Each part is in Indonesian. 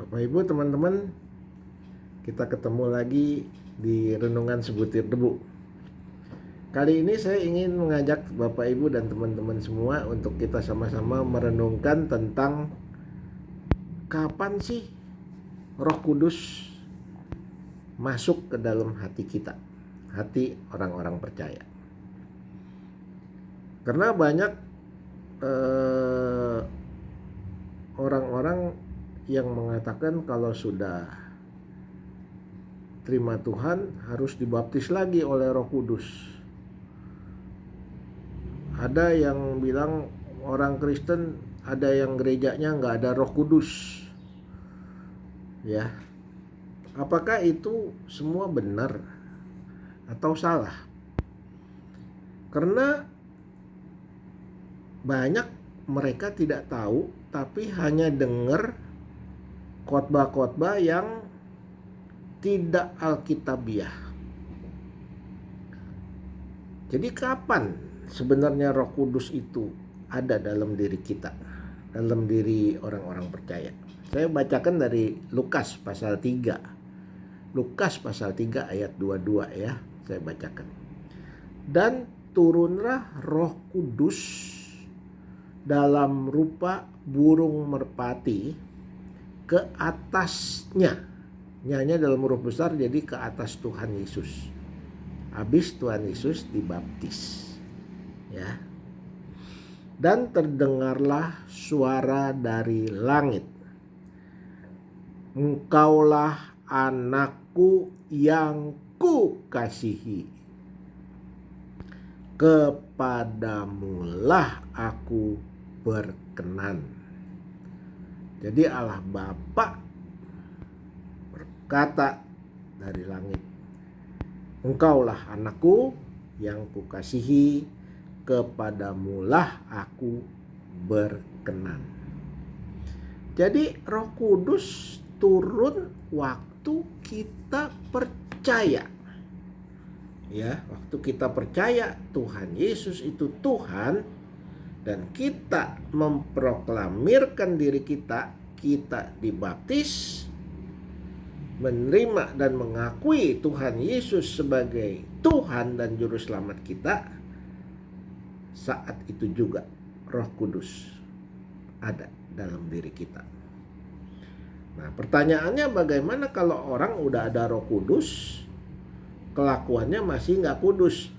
Bapak Ibu, teman-teman, kita ketemu lagi di Renungan Sebutir Debu. Kali ini saya ingin mengajak Bapak Ibu dan teman-teman semua untuk kita sama-sama merenungkan tentang kapan sih Roh Kudus masuk ke dalam hati kita, hati orang-orang percaya. Karena banyak orang-orang yang mengatakan kalau sudah terima Tuhan harus dibaptis lagi oleh Roh Kudus. Ada yang bilang orang Kristen, ada yang gerejanya nggak ada Roh Kudus. Ya, apakah itu semua benar atau salah? Karena banyak mereka tidak tahu, tapi hanya dengar khotbah-khotbah yang tidak alkitabiah. Jadi kapan sebenarnya Roh Kudus itu ada dalam diri kita, dalam diri orang-orang percaya? Saya bacakan dari Lukas pasal 3. Lukas pasal 3 ayat 22 ya, saya bacakan. Dan turunlah Roh Kudus dalam rupa burung merpati ke atasnya. Nyanya dalam huruf besar, jadi ke atas Tuhan Yesus. Habis Tuhan Yesus dibaptis. Ya. Dan terdengarlah suara dari langit. Engkaulah anakku yang kukasihi. Kepadamulah aku berkenan. Jadi Allah Bapa berkata dari langit, engkaulah anakku yang kukasihi, kepadamulah aku berkenan. Jadi Roh Kudus turun waktu kita percaya. Ya, waktu kita percaya Tuhan Yesus itu Tuhan, dan kita memproklamirkan diri kita dibaptis, menerima dan mengakui Tuhan Yesus sebagai Tuhan dan Juru Selamat kita, saat itu juga Roh Kudus ada dalam diri kita. Nah, pertanyaannya bagaimana kalau orang udah ada Roh Kudus, kelakuannya masih nggak kudus?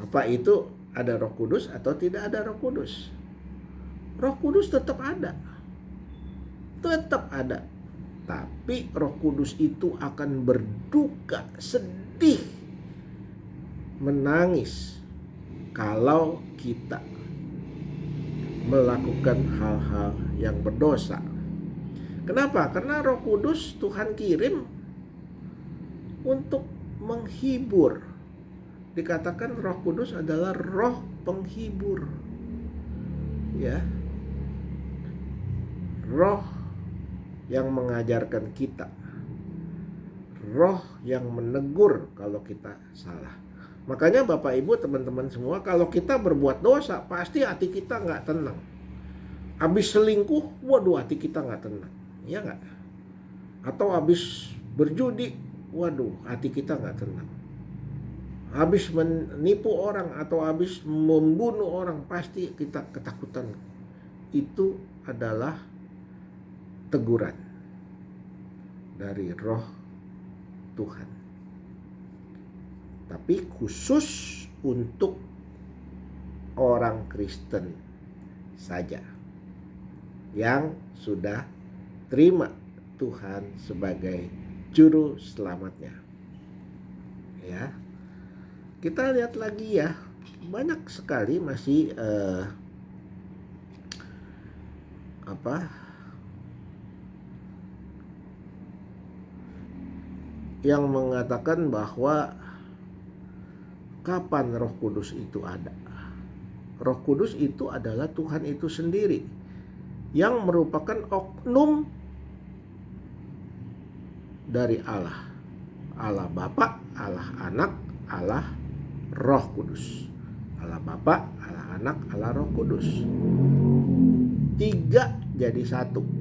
Apa itu ada Roh Kudus atau tidak ada Roh Kudus? Roh Kudus tetap ada. Tetap ada. Tapi Roh Kudus itu akan berduka, sedih, menangis kalau kita melakukan hal-hal yang berdosa. Kenapa? Karena Roh Kudus Tuhan kirim untuk menghibur. Dikatakan Roh Kudus adalah roh penghibur. Ya. Roh yang mengajarkan kita. Roh yang menegur kalau kita salah. Makanya Bapak Ibu, teman-teman semua, kalau kita berbuat dosa, pasti hati kita nggak tenang. Habis selingkuh, waduh hati kita nggak tenang. Iya nggak? Atau habis berjudi, waduh hati kita nggak tenang. Habis menipu orang atau habis membunuh orang, pasti kita ketakutan. Itu adalah teguran dari Roh Tuhan. Tapi khusus untuk orang Kristen saja yang sudah terima Tuhan sebagai Juru Selamatnya. Ya. Kita lihat lagi ya, banyak sekali masih yang mengatakan bahwa kapan Roh Kudus itu ada. Roh Kudus itu adalah Tuhan itu sendiri yang merupakan oknum dari Allah. Allah Bapa, Allah Anak, Allah Roh Kudus. Allah Bapa, Allah Anak, Allah Roh Kudus. 3 jadi 1.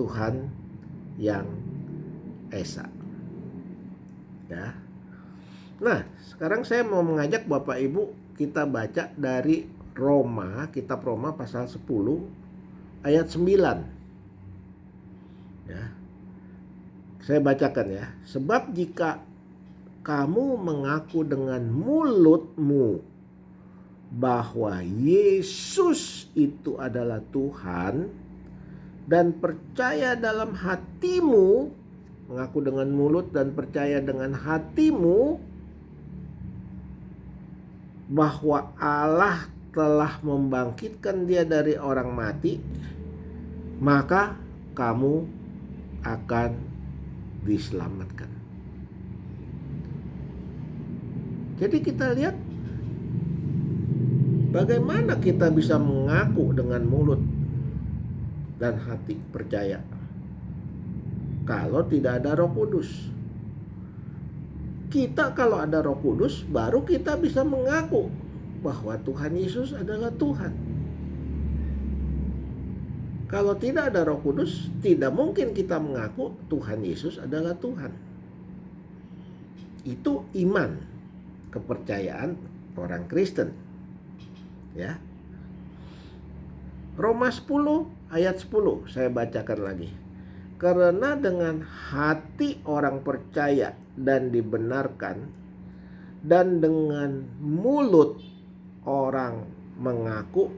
Tuhan yang esa. Ya. Nah, sekarang saya mau mengajak Bapak Ibu kita baca dari kitab Roma pasal 10 ayat 9. Ya. Saya bacakan ya. Sebab jika kamu mengaku dengan mulutmu bahwa Yesus itu adalah Tuhan dan percaya dalam hatimu, mengaku dengan mulut dan percaya dengan hatimu bahwa Allah telah membangkitkan dia dari orang mati, maka kamu akan diselamatkan. Jadi kita lihat bagaimana kita bisa mengaku dengan mulut dan hati percaya kalau tidak ada Roh Kudus. Kita kalau ada Roh Kudus baru kita bisa mengaku bahwa Tuhan Yesus adalah Tuhan. Kalau tidak ada Roh Kudus, tidak mungkin kita mengaku Tuhan Yesus adalah Tuhan. Itu iman, kepercayaan orang Kristen. Ya. Roma 10 ayat 10 saya bacakan lagi. Karena dengan hati orang percaya dan dibenarkan, dan dengan mulut orang mengaku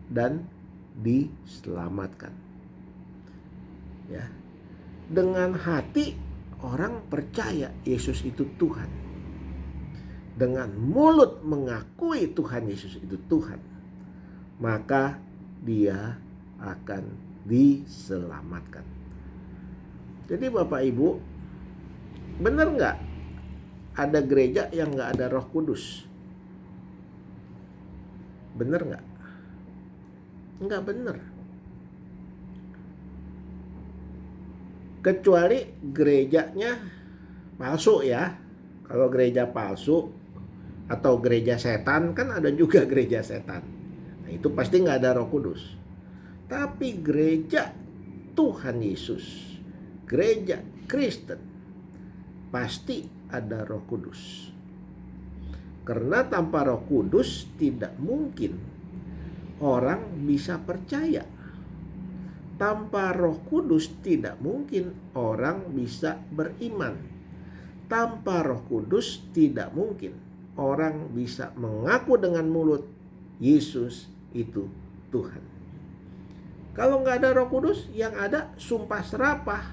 dan diselamatkan. Ya. Dengan hati orang percaya Yesus itu Tuhan. Dengan mulut mengakui Tuhan Yesus itu Tuhan, maka dia akan diselamatkan. Jadi Bapak Ibu, benar nggak ada gereja yang nggak ada Roh Kudus? Benar nggak? Nggak benar. Kecuali gerejanya palsu ya. Kalau gereja palsu atau gereja setan, kan ada juga gereja setan. Nah, itu pasti nggak ada Roh Kudus. Tapi gereja Tuhan Yesus, gereja Kristen, pasti ada Roh Kudus. Karena tanpa Roh Kudus tidak mungkin orang bisa percaya. Tanpa Roh Kudus tidak mungkin orang bisa beriman. Tanpa Roh Kudus tidak mungkin orang bisa mengaku dengan mulut Yesus itu Tuhan. Kalau nggak ada Roh Kudus, yang ada sumpah serapah.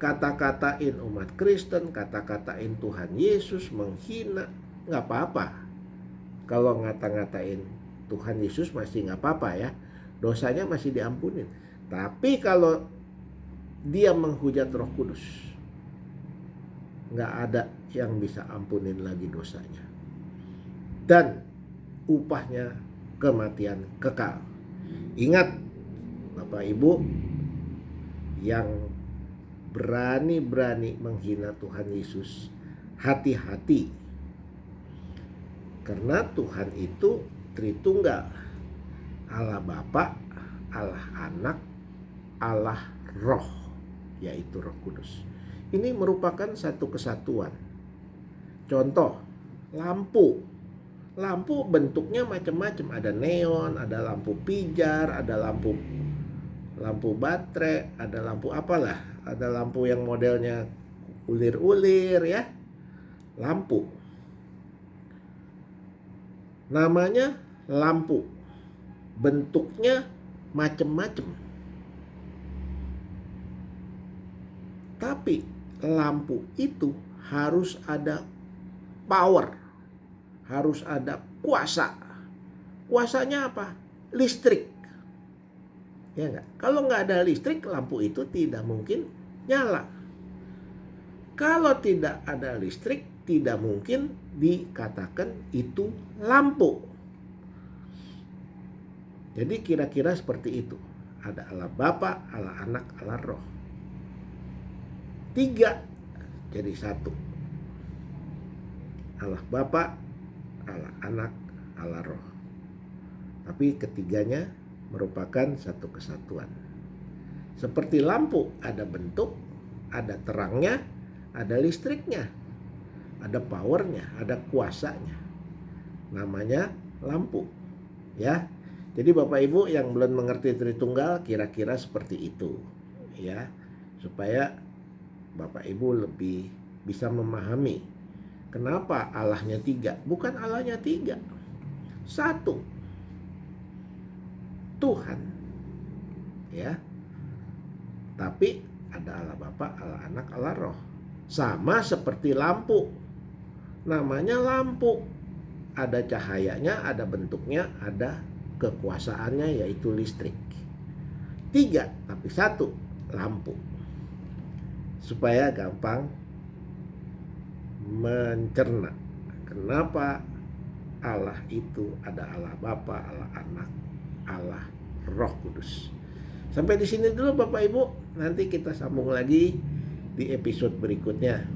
Kata-katain umat Kristen, kata-katain Tuhan Yesus, menghina, nggak apa-apa. Kalau ngata-ngatain Tuhan Yesus masih nggak apa-apa ya, dosanya masih diampunin. Tapi kalau dia menghujat Roh Kudus, nggak ada yang bisa ampunin lagi dosanya. Dan upahnya kematian kekal. Ingat Bapak Ibu, yang berani-berani menghina Tuhan Yesus, hati-hati. Karena Tuhan itu Tritunggal. Allah Bapa, Allah Anak, Allah Roh, yaitu Roh Kudus. Ini merupakan satu kesatuan. Contoh, lampu. Lampu bentuknya macam-macam. Ada neon, ada lampu pijar, ada lampu baterai, ada lampu apalah. Ada lampu yang modelnya ulir-ulir ya. Lampu. Namanya lampu. Bentuknya macam-macam. Tapi lampu itu harus ada power, harus ada kuasa. Kuasanya apa? Listrik. Ya enggak? Kalau nggak ada listrik, lampu itu tidak mungkin nyala. Kalau tidak ada listrik, tidak mungkin dikatakan itu lampu. Jadi kira-kira seperti itu. Ada Allah Bapa, Allah Anak, Allah Roh. 3 jadi 1. Allah Bapa, Allah Anak, Allah Roh. Tapi ketiganya merupakan satu kesatuan. Seperti lampu, ada bentuk, ada terangnya, ada listriknya, ada powernya, ada kuasanya. Namanya lampu, ya. Jadi Bapak Ibu yang belum mengerti Tritunggal kira-kira seperti itu, ya. Supaya Bapak Ibu lebih bisa memahami kenapa Allahnya 3. Bukan Allahnya 3, satu, Tuhan, ya. Tapi ada Allah Bapa, Allah Anak, Allah Roh. Sama seperti lampu. Namanya lampu. Ada cahayanya, ada bentuknya, ada kekuasaannya, yaitu listrik. 3 tapi satu, lampu. Supaya gampang mencerna kenapa Allah itu ada Allah Bapa, Allah Anak, Allah Roh Kudus. Sampai di sini dulu Bapak Ibu. Nanti kita sambung lagi di episode berikutnya.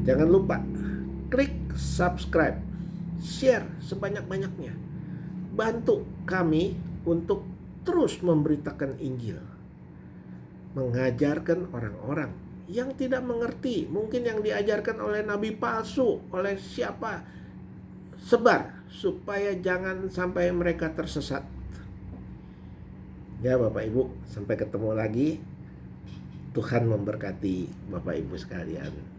Jangan lupa klik subscribe, share sebanyak-banyaknya. Bantu kami untuk terus memberitakan Injil. Mengajarkan orang-orang yang tidak mengerti, mungkin yang diajarkan oleh nabi palsu, oleh siapa. Sebar supaya jangan sampai mereka tersesat. Ya Bapak Ibu, sampai ketemu lagi. Tuhan memberkati Bapak Ibu sekalian.